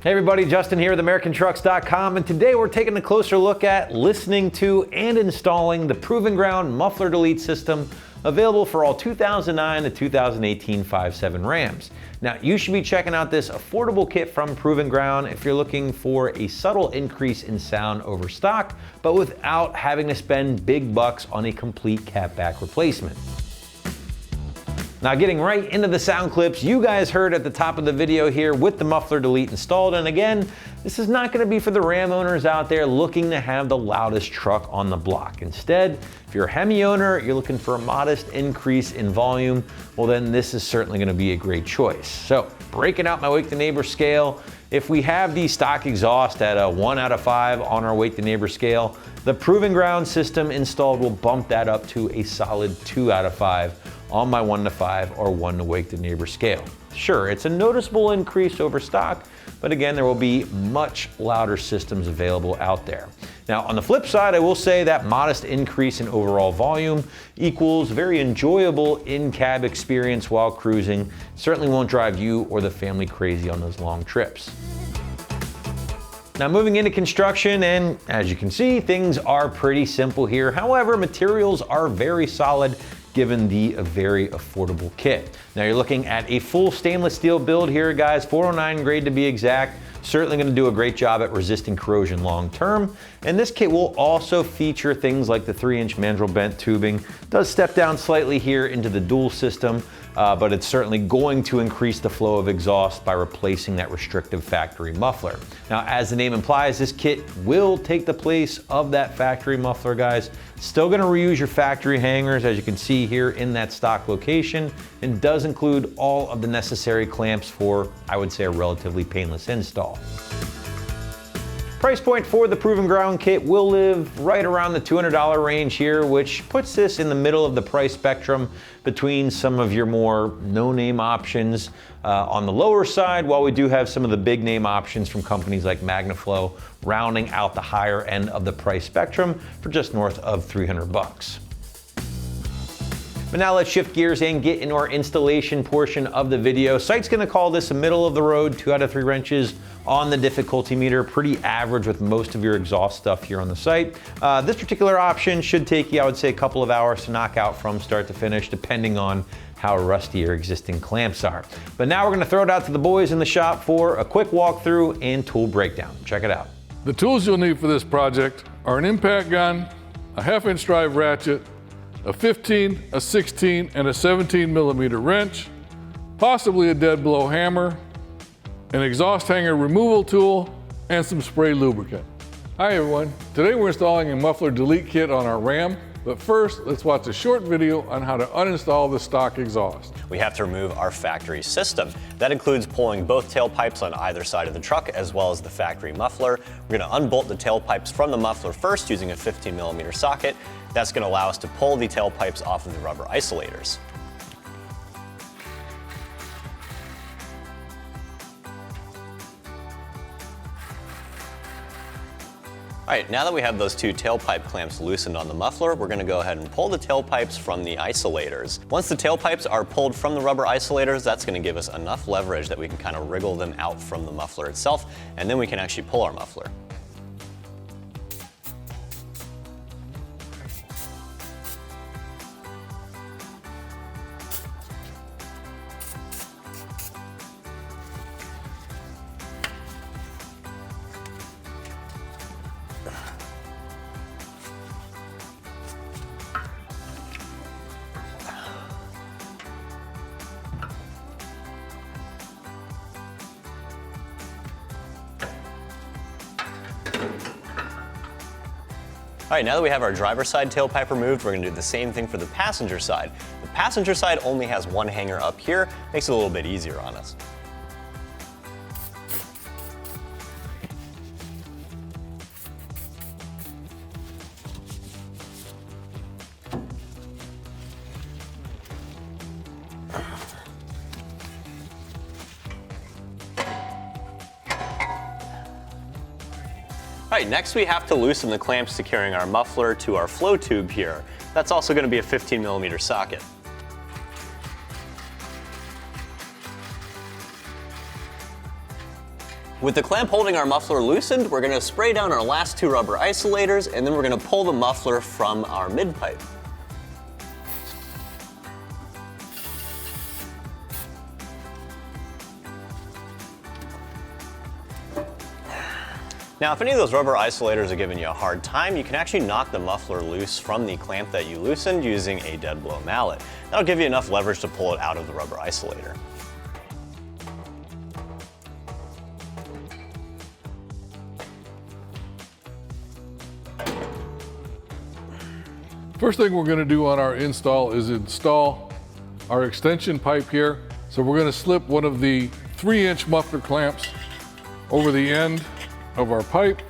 Hey everybody, Justin here with AmericanTrucks.com, and today we're taking a closer look at listening to and installing the Proven Ground Muffler Delete system available for all 2009 to 2018 5.7 Rams. Now, you should be checking out this affordable kit from Proven Ground if you're looking for a subtle increase in sound over stock, but without having to spend big bucks on a complete catback replacement. Now, getting right into the sound clips you guys heard at the top of the video here with the Muffler Delete installed. And again, this is not going to be for the Ram owners out there looking to have the loudest truck on the block. Instead, if you're a Hemi owner, you're looking for a modest increase in volume, well then this is certainly going to be a great choice. So, breaking out my Wake the Neighbor scale, if we have the stock exhaust at a 1 out of 5 on our Wake the Neighbor scale, the Proven Ground system installed will bump that up to a solid 2 out of 5 on my 1 to 5 or 1 to Wake the Neighbor scale. Sure, it's a noticeable increase over stock, but again, there will be much louder systems available out there. Now, on the flip side, I will say that modest increase in overall volume equals very enjoyable in-cab experience while cruising. Certainly won't drive you or the family crazy on those long trips. Now, moving into construction, and as you can see, things are pretty simple here. However, materials are very solid given the very affordable kit. Now, you're looking at a full stainless steel build here, guys, 409 grade to be exact. Certainly going to do a great job at resisting corrosion long term. And this kit will also feature things like the 3-inch mandrel bent tubing. Does step down slightly here into the dual system, but it's certainly going to increase the flow of exhaust by replacing that restrictive factory muffler. Now, as the name implies, this kit will take the place of that factory muffler, guys. Still going to reuse your factory hangers, as you can see here in that stock location, and does include all of the necessary clamps for, I would say, a relatively painless install. Price point for the Proven Ground kit will live right around the $200 range here, which puts this in the middle of the price spectrum between some of your more no-name options on the lower side, while we do have some of the big name options from companies like MagnaFlow rounding out the higher end of the price spectrum for just north of 300 bucks. But now let's shift gears and get into our installation portion of the video. Site's gonna call this a middle of the road, 2 out of 3 wrenches on the difficulty meter. Pretty average with most of your exhaust stuff here on the site. This particular option should take you, I would say, a couple of hours to knock out from start to finish, depending on how rusty your existing clamps are. But now we're gonna throw it out to the boys in the shop for a quick walkthrough and tool breakdown. Check it out. The tools you'll need for this project are an impact gun, a 1/2-inch drive ratchet, a 15, a 16, and a 17 millimeter wrench, possibly a dead blow hammer, an exhaust hanger removal tool, and some spray lubricant. Hi everyone, today we're installing a muffler delete kit on our Ram, but first let's watch a short video on how to uninstall the stock exhaust. We have to remove our factory system. That includes pulling both tailpipes on either side of the truck as well as the factory muffler. We're going to unbolt the tailpipes from the muffler first using a 15 millimeter socket. That's going to allow us to pull the tailpipes off of the rubber isolators. All right, now that we have those 2 tailpipe clamps loosened on the muffler, we're going to go ahead and pull the tailpipes from the isolators. Once the tailpipes are pulled from the rubber isolators, that's going to give us enough leverage that we can kind of wriggle them out from the muffler itself, and then we can actually pull our muffler. All right, now that we have our driver's side tailpipe removed, we're gonna do the same thing for the passenger side. The passenger side only has one hanger up here, makes it a little bit easier on us. All right, next we have to loosen the clamps securing our muffler to our flow tube here. That's also going to be a 15 millimeter socket. With the clamp holding our muffler loosened, we're going to spray down our last 2 rubber isolators, and then we're going to pull the muffler from our mid-pipe. Now, if any of those rubber isolators are giving you a hard time, you can actually knock the muffler loose from the clamp that you loosened using a dead blow mallet. That'll give you enough leverage to pull it out of the rubber isolator. First thing we're going to do on our install is install our extension pipe here. So we're going to slip one of the 3-inch muffler clamps over the end of our pipe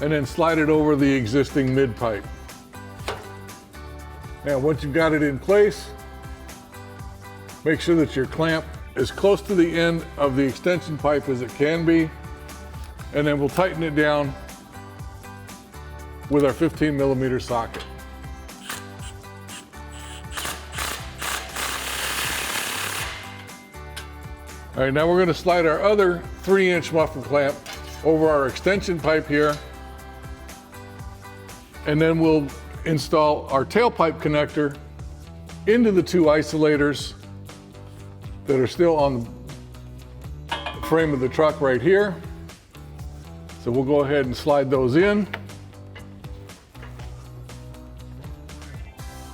and then slide it over the existing mid pipe. Now once you've got it in place, make sure that your clamp is close to the end of the extension pipe as it can be, and then we'll tighten it down with our 15mm socket. All right, now we're going to slide our other 3-inch muffler clamp over our extension pipe here, and then we'll install our tailpipe connector into the 2 isolators that are still on the frame of the truck right here. So we'll go ahead and slide those in.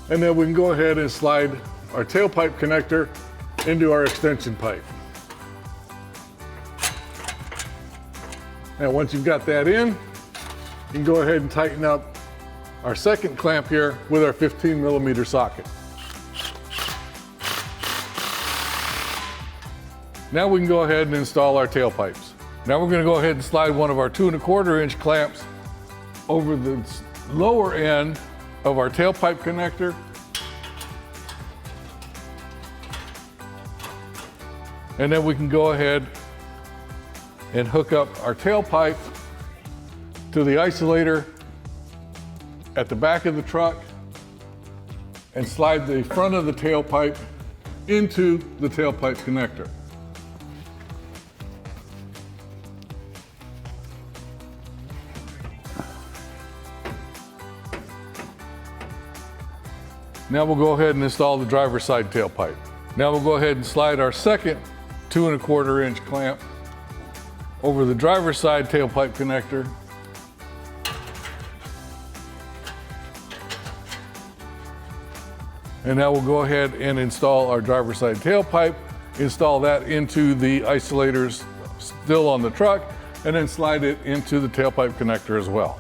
And then we can go ahead and slide our tailpipe connector into our extension pipe. Now once you've got that in, you can go ahead and tighten up our second clamp here with our 15mm socket. Now we can go ahead and install our tailpipes. Now we're going to go ahead and slide one of our 2 1/4-inch clamps over the lower end of our tailpipe connector. And then we can go ahead and hook up our tailpipe to the isolator at the back of the truck and slide the front of the tailpipe into the tailpipe connector. Now we'll go ahead and install the driver's side tailpipe. Now we'll go ahead and slide our second 2 1/4-inch clamp over the driver's side tailpipe connector. And now we'll go ahead and install our driver's side tailpipe, install that into the isolators still on the truck, and then slide it into the tailpipe connector as well.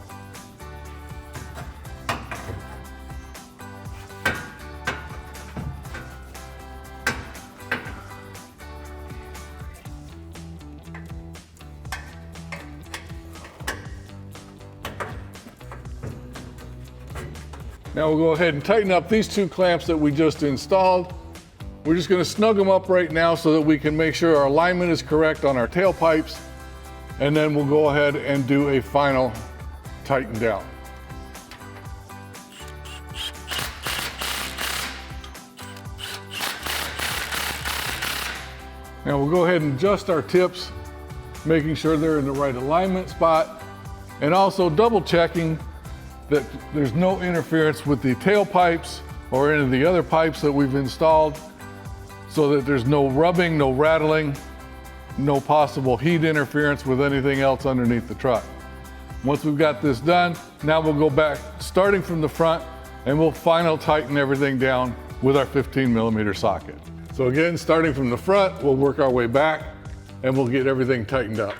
Now we'll go ahead and tighten up these 2 clamps that we just installed. We're just going to snug them up right now so that we can make sure our alignment is correct on our tailpipes, and then we'll go ahead and do a final tighten down. Now we'll go ahead and adjust our tips, making sure they're in the right alignment spot, and also double checking that there's no interference with the tailpipes or any of the other pipes that we've installed, so that there's no rubbing, no rattling, no possible heat interference with anything else underneath the truck. Once we've got this done, now we'll go back starting from the front and we'll final tighten everything down with our 15mm socket. So again, starting from the front, we'll work our way back and we'll get everything tightened up.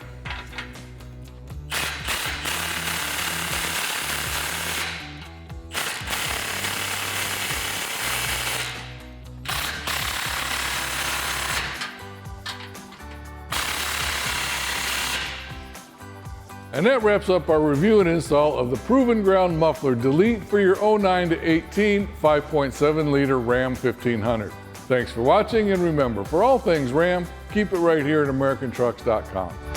And that wraps up our review and install of the Proven Ground Muffler Delete for your 09 to 18 5.7 liter Ram 1500. Thanks for watching, and remember, for all things Ram, keep it right here at AmericanTrucks.com.